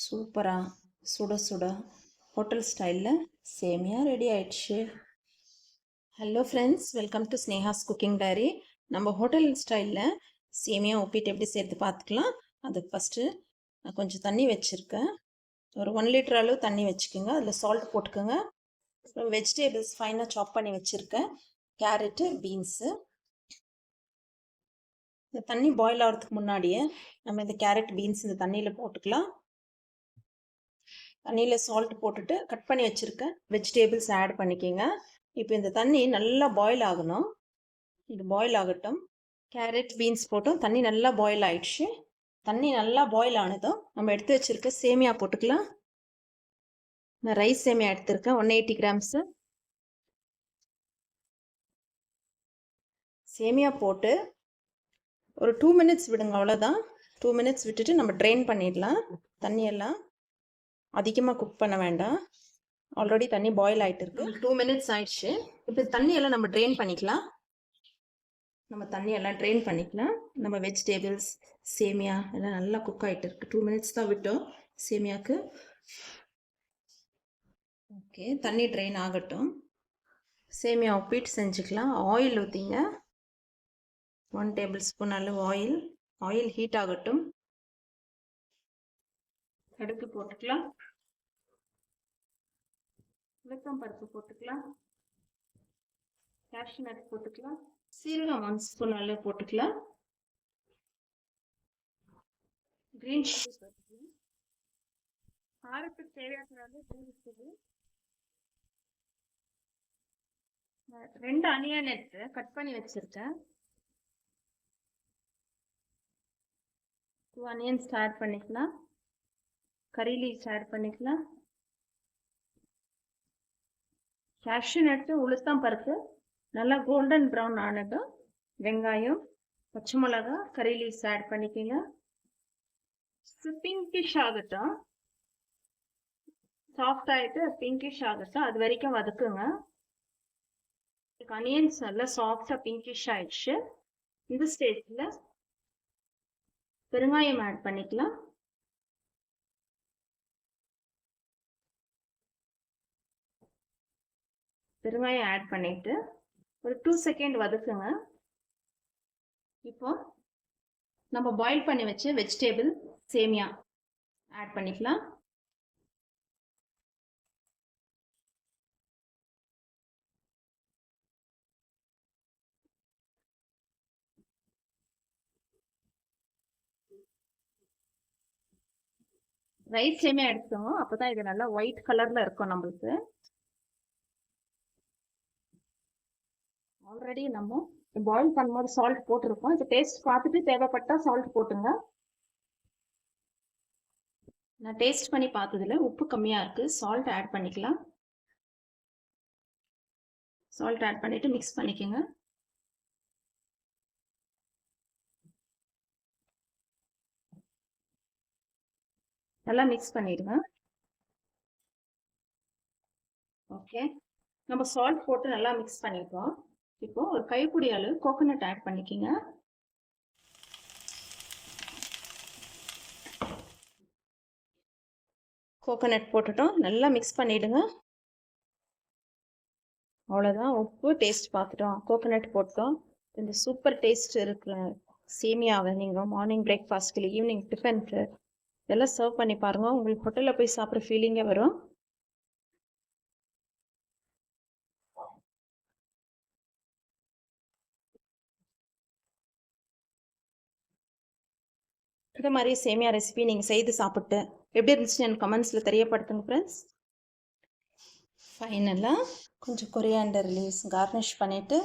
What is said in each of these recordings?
சூப்பரா சுட சுட ஹோட்டல் ஸ்டைலில் சேமியா ரெடி ஆயிடுச்சு. Hello friends, welcome to Sneha's cooking diary. நம்ம ஹோட்டல் ஸ்டைலில் சேமியா உப்பிட்டு எப்படி சேர்த்து பார்த்துக்கலாம். அதுக்கு ஃபஸ்ட்டு நான் கொஞ்சம் தண்ணி வச்சுருக்கேன். ஒரு 1 லிட்டர் அளவு தண்ணி வச்சுக்கோங்க. அதில் சால்ட் போட்டுக்கோங்க. அப்புறம் வெஜிடேபிள்ஸ் ஃபைனாக சாப் பண்ணி வச்சுருக்கேன். Carrot, beans. இந்த தண்ணி பாயில் ஆகிறதுக்கு முன்னாடியே நம்ம இந்த கேரட், பீன்ஸ் இந்த தண்ணியில் போட்டுக்கலாம். தண்ணியில் சால்ட் போட்டுட்டு கட் பண்ணி வச்சுருக்கேன் வெஜிடேபிள்ஸ் ஆட் பண்ணிக்கிங்க. இப்போ இந்த தண்ணி நல்லா பாயில் ஆகணும். இது பாயில் ஆகட்டும். கேரட், பீன்ஸ் போட்டோம். தண்ணி நல்லா பாயில் ஆயிடுச்சு. தண்ணி நல்லா பாயில் ஆனதும் நம்ம எடுத்து வச்சுருக்க சேமியா போட்டுக்கலாம். நான் ரைஸ் சேமியா எடுத்திருக்கேன் 180 கிராம்ஸு. சேமியா போட்டு ஒரு 2 மினிட்ஸ் விடுங்க, அவ்வளோதான். 2 மினிட்ஸ் விட்டுட்டு நம்ம ட்ரெயின் பண்ணிடலாம். தண்ணியெல்லாம் அதிகமாக குக் பண்ண வேண்டாம். ஆல்ரெடி தண்ணி பாயில் ஆகிட்டு இருக்கு. 2 மினிட்ஸ் ஆயிடுச்சு. இப்போ தண்ணியெல்லாம் நம்ம ட்ரெயின் பண்ணிக்கலாம். நம்ம வெஜிடேபிள்ஸ், சேமியா எல்லாம் நல்லா குக் ஆகிட்டு இருக்கு. 2 மினிட்ஸ் தான் விட்டோம் சேமியாவுக்கு. ஓகே, தண்ணி ட்ரெயின் ஆகட்டும். சேமியா உப்பிட்டு செஞ்சுக்கலாம். ஆயில் ஊற்றிங்க. 1 டேபிள் ஸ்பூன் அளவு ஆயில் ஹீட் ஆகட்டும். கடுகு போட்டுக்கலாம். உளுத்தம் பருப்பு போட்டுக்கலாம். கேஷ்யூ நட் போட்டுக்கலாம். சீரகம் 1 ஸ்பூன் அளவு போட்டுக்கலாம். கிரீன் சில்லி போட்டுக்கலாம். காரத்துக்கு தேவையான கிரீன் சில்லி. 2 அனியன் எடுத்து கட் பண்ணி வச்சிருக்கேன். 2 அனியன்ஸ் ஆட் பண்ணிக்கலாம். கறி லீவ்ஸ் ஆட் பண்ணிக்கலாம். கேஷ்யூ நட்டு, உளுத்தம் பருப்பு நல்லா கோல்டன் ப்ரௌன் ஆனதும் வெங்காயம், பச்சை மிளகா, கறி லீவ்ஸ் ஆட் பண்ணிக்கோங்க. பிங்கிஷ் ஆகட்டும். சாஃப்ட் ஆகிட்டு பிங்கிஷ் ஆகட்டும், அது வரைக்கும் வதக்குங்க. அனியன்ஸ் நல்லா சாஃப்டாக பிங்கிஷ் ஆயிடுச்சு. இந்த ஸ்டேஜில் பெருங்காயம் ஆட் பண்ணிக்கலாம். பெருங்காயம் ஆட் பண்ணிட்டு ஒரு 2 செகண்ட் வதக்குங்க. இப்போ நம்ம பாயில் பண்ணி வச்ச வெஜிடேபிள் சேமியா ஆட் பண்ணிக்கலாம். ரைஸ் சேமியா எடுத்துக்கோங்க, அப்போதான் இது நல்லா ஒயிட் கலர்ல இருக்கும். நம்மளுக்கு ஆல்ரெடி நம்ம பாயில் பண்ணும்போது சால்ட் போட்டிருக்கோம். இப்போ டேஸ்ட் பார்த்துட்டு தேவைப்பட்டா சால்ட் போட்டுங்க. நான் டேஸ்ட் பண்ணி பார்த்ததுல உப்பு கம்மியாக இருக்குது. சால்ட் ஆட் பண்ணிக்கலாம். சால்ட் ஆட் பண்ணிட்டு மிக்ஸ் பண்ணிக்கோங்க. நல்லா மிக்ஸ் பண்ணிடுங்க. ஓகே, நம்ம சால்ட் போட்டு நல்லா மிக்ஸ் பண்ணிட்டோம். இப்போ ஒரு கைப்பிடி அளவு கோகோனட் ஆட் பண்ணிக்கோங்க. கோகோனட் போட்டுட்டோம். நல்லா மிக்ஸ் பண்ணிடுங்க. அவ்வளோதான். உப்பு டேஸ்ட் பார்த்துட்டோம். கோகோனட் போட்டோம். இந்த சூப்பர் டேஸ்ட் இருக்கிற சேமியாவை நீங்கள் மார்னிங் பிரேக்ஃபாஸ்ட்டுக்கு, ஈவினிங் டிஃபனுக்கு இதெல்லாம் சர்வ் பண்ணி பாருங்கள். உங்களுக்கு ஹோட்டலில் போய் சாப்பிட்ற ஃபீலிங்கே வரும். இதே மாதிரி சேமியா ரெசிபி நீங்கள் செய்து சாப்பிட்டு எப்படி இருந்துச்சுன்னு எனக்கு கமெண்ட்ஸில் தெரியப்படுத்துங்க ஃப்ரெண்ட்ஸ். ஃபைனலாக கொஞ்சம் கொரியாண்டர் லீவ்ஸ் கார்னிஷ் பண்ணிவிட்டு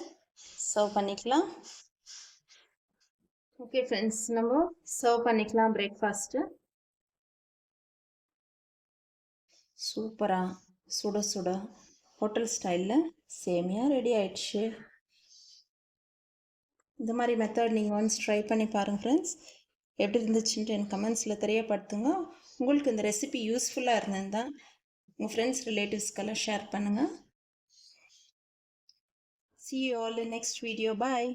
சர்வ் பண்ணிக்கலாம். ஓகே ஃப்ரெண்ட்ஸ், நம்ம சர்வ் பண்ணிக்கலாம் பிரேக்ஃபாஸ்ட்டு. சூப்பராக சுட சுட ஹோட்டல் ஸ்டைலில் சேமியா ரெடி ஆயிடுச்சு. இந்த மாதிரி மெத்தட் நீங்கள் ஒன்ஸ் ட்ரை பண்ணி பாருங்கள் ஃப்ரெண்ட்ஸ். எப்படி இருந்துச்சுன்ட்டு எனக்கு கமெண்ட்ஸில் தெரியப்படுத்துங்க. உங்களுக்கு இந்த ரெசிபி யூஸ்ஃபுல்லாக இருந்திருந்தால் உங்கள் ஃப்ரெண்ட்ஸ் ரிலேட்டிவ்ஸ்க்கெல்லாம் ஷேர் பண்ணுங்கள். See you all in next video. Bye.